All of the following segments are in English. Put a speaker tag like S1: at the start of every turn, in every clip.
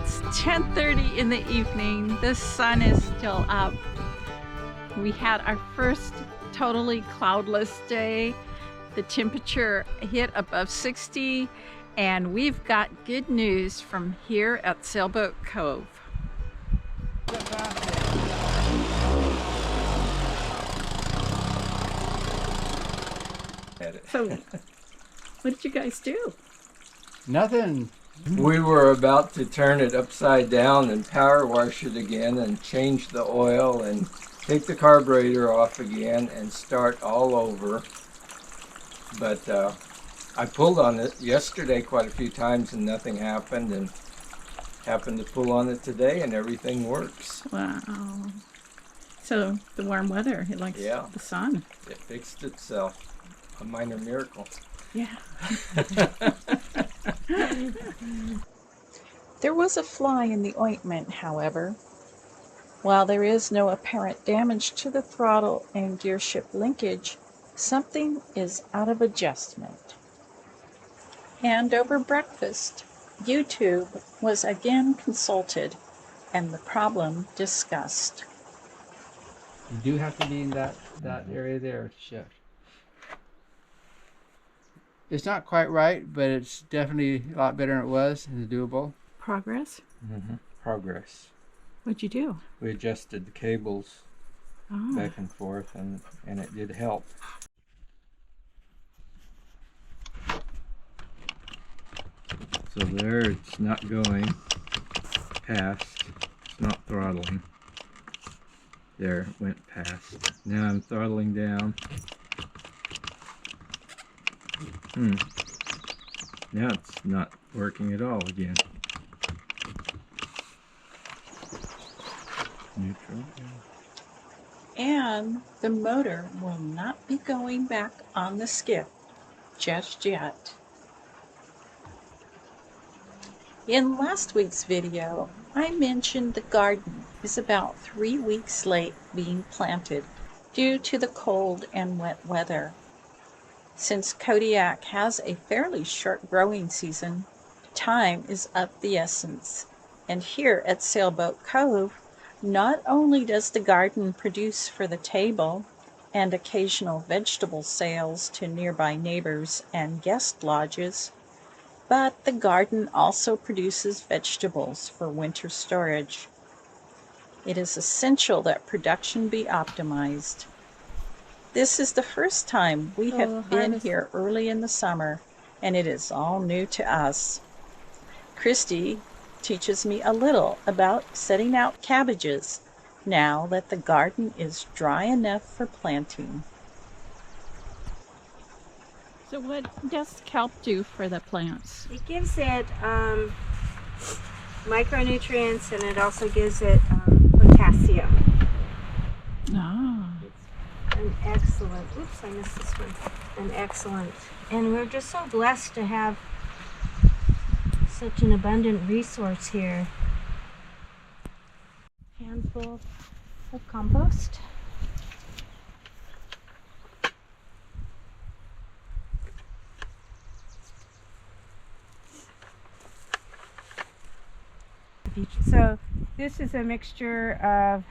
S1: It's 10:30 in the evening. The sun is still up. We had our first totally cloudless day. The temperature hit above 60, and we've got good news from here at Sailboat Cove. So, what did you guys do?
S2: Nothing.
S3: We were about to turn it upside down and power wash it again and change the oil and take the carburetor off again and start all over. But I pulled on it yesterday quite a few times and nothing happened, and happened to pull on it today and everything works.
S1: Wow. So the warm weather, it likes the sun.
S3: It fixed itself. A minor miracle.
S1: Yeah.
S4: There was a fly in the ointment, however. While there is no apparent damage to the throttle and gearship linkage, something is out of adjustment. And over breakfast, YouTube was again consulted and the problem discussed.
S2: You do have to be in that area there to shift. It's not quite right, but it's definitely a lot better than it was. It's doable.
S1: Progress?
S3: Mm-hmm. Progress.
S1: What'd you do?
S3: We adjusted the cables back and forth, and it did help. So there, it's not going past. It's not throttling. There, it went past. Now I'm throttling down. Now it's not working at all again. Neutral.
S4: And the motor will not be going back on the skiff just yet. In last week's video, I mentioned the garden is about 3 weeks late being planted due to the cold and wet weather. Since Kodiak has a fairly short growing season, time is of the essence. And here at Sailboat Cove, not only does the garden produce for the table and occasional vegetable sales to nearby neighbors and guest lodges, but the garden also produces vegetables for winter storage. It is essential that production be optimized. This is the first time we have been here early in the summer, and it is all new to us. Christy teaches me a little about setting out cabbages now that the garden is dry enough for planting.
S1: So what does kelp do for the plants?
S5: It gives it micronutrients, and it also gives it potassium.
S1: Oh.
S5: An excellent, oops, I missed this one. An excellent, and we're just so blessed to have such an abundant resource here. Handful of compost. So this is a mixture of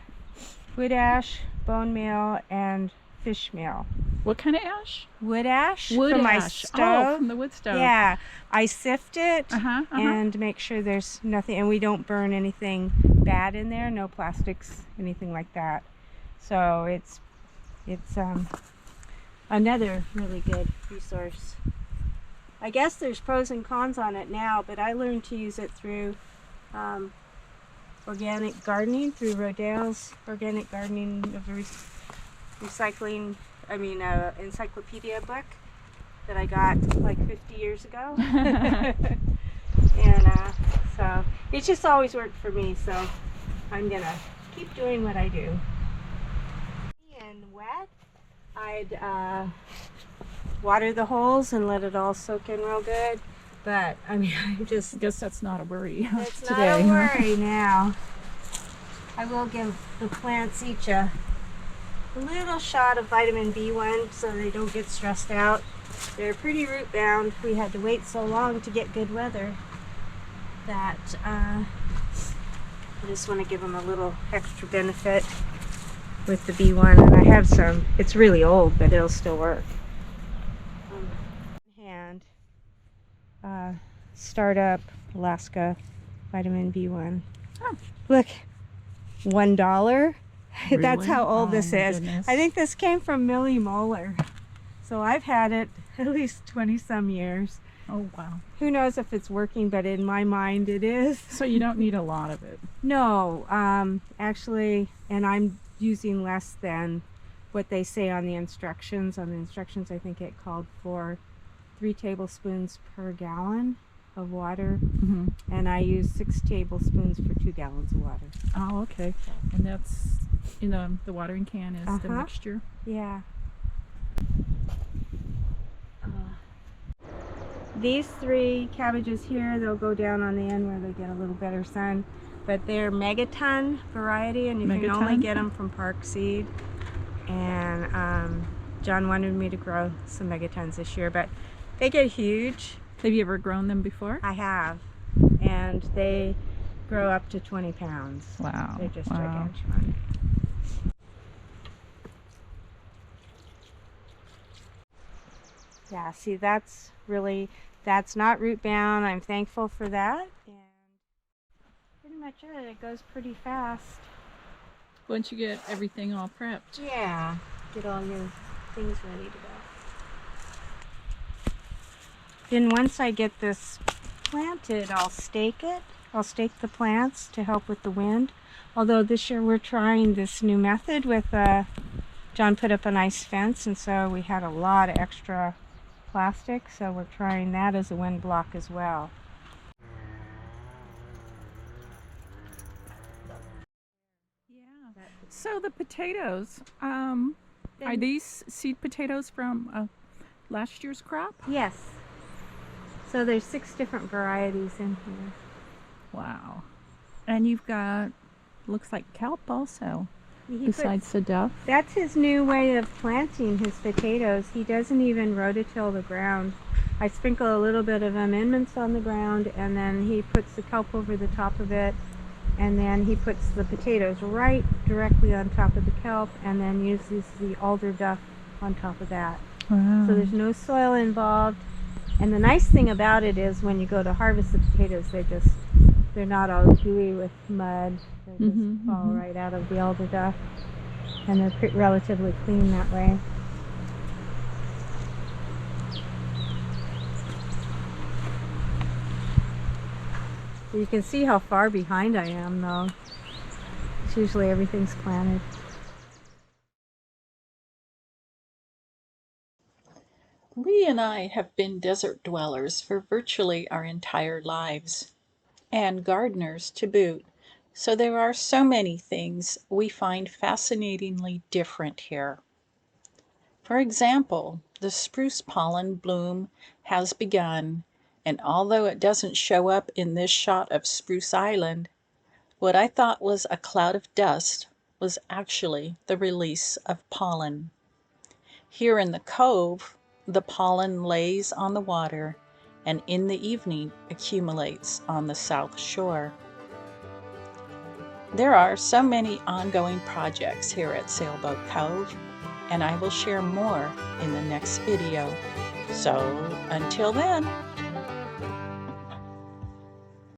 S5: wood ash, bone meal, and fish meal.
S1: What kind of ash?
S5: Wood ash
S1: Wood
S5: from my
S1: ash.
S5: stove.
S1: Oh, from the wood stove.
S5: Yeah, I sift it
S1: Uh-huh.
S5: and make sure there's nothing, and we don't burn anything bad in there, no plastics, anything like that. So it's another really good resource. I guess there's pros and cons on it now, but I learned to use it through organic gardening, through Rodale's Organic Gardening of Recycling, encyclopedia book that I got like 50 years ago. And so it's just always worked for me, so I'm gonna keep doing what I do. And wet, I'd water the holes and let it all soak in real good. But I mean, I
S1: guess that's not a worry
S5: it's
S1: today.
S5: not a worry now. I will give the plants each a little shot of vitamin B1 so they don't get stressed out. They're pretty root bound. We had to wait so long to get good weather that I just want to give them a little extra benefit with the B1, and I have some. It's really old, but it'll still work. And Startup Alaska Vitamin B1.
S1: Oh.
S5: Look, $1. That's
S1: Really?
S5: how old
S1: Oh,
S5: this
S1: my
S5: is.
S1: goodness.
S5: I think this came from Millie Moeller. So I've had it at least 20 some years.
S1: Oh, wow.
S5: Who knows if it's working, but in my mind it is.
S1: So you don't need a lot of it.
S5: No, actually, and I'm using less than what they say on the instructions. On the instructions, I think it called for 3 tablespoons per gallon of water,
S1: Mm-hmm.
S5: and I use 6 tablespoons for 2 gallons of water.
S1: Oh, okay. And that's, the watering can is the
S5: Uh-huh.
S1: mixture.
S5: Yeah. These 3 cabbages here, they'll go down on the end where they get a little better sun, but they're megaton variety, and you can only
S1: Megaton?
S5: get them from Park Seed. And John wanted me to grow some megatons this year, but they get huge.
S1: Have you ever grown them before?
S5: I have, and they grow up to 20 pounds.
S1: Wow.
S5: They're just
S1: Wow.
S5: gigantic. Yeah, see, that's not root bound. I'm thankful for that. And pretty much it. It goes pretty fast.
S1: Once you get everything all prepped.
S5: Yeah. Get all your things ready to go. Then once I get this planted, I'll stake it. I'll stake the plants to help with the wind. Although this year we're trying this new method with, John put up a nice fence, and so we had a lot of extra plastic, so we're trying that as a wind block as well.
S1: Yeah. So the potatoes, are these seed potatoes from last year's crop?
S5: Yes. So there's 6 different varieties in here.
S1: Wow. And you've got, looks like kelp also,
S5: He
S1: besides the duff.
S5: That's his new way of planting his potatoes. He doesn't even rototill the ground. I sprinkle a little bit of amendments on the ground, and then he puts the kelp over the top of it, and then he puts the potatoes right directly on top of the kelp, and then uses the alder duff on top of that.
S1: Wow.
S5: So there's no soil involved. And the nice thing about it is when you go to harvest the potatoes, they're not all gooey with mud. They just fall right out of the alder duff, and they're relatively clean that way. You can see how far behind I am, though. It's usually everything's planted.
S4: Lee and I have been desert dwellers for virtually our entire lives, and gardeners to boot, so there are so many things we find fascinatingly different here. For example, the spruce pollen bloom has begun, and although it doesn't show up in this shot of Spruce Island, what I thought was a cloud of dust was actually the release of pollen. Here in the cove, the pollen lays on the water and in the evening accumulates on the south shore. There are so many ongoing projects here at Sailboat Cove, and I will share more in the next video. So until then,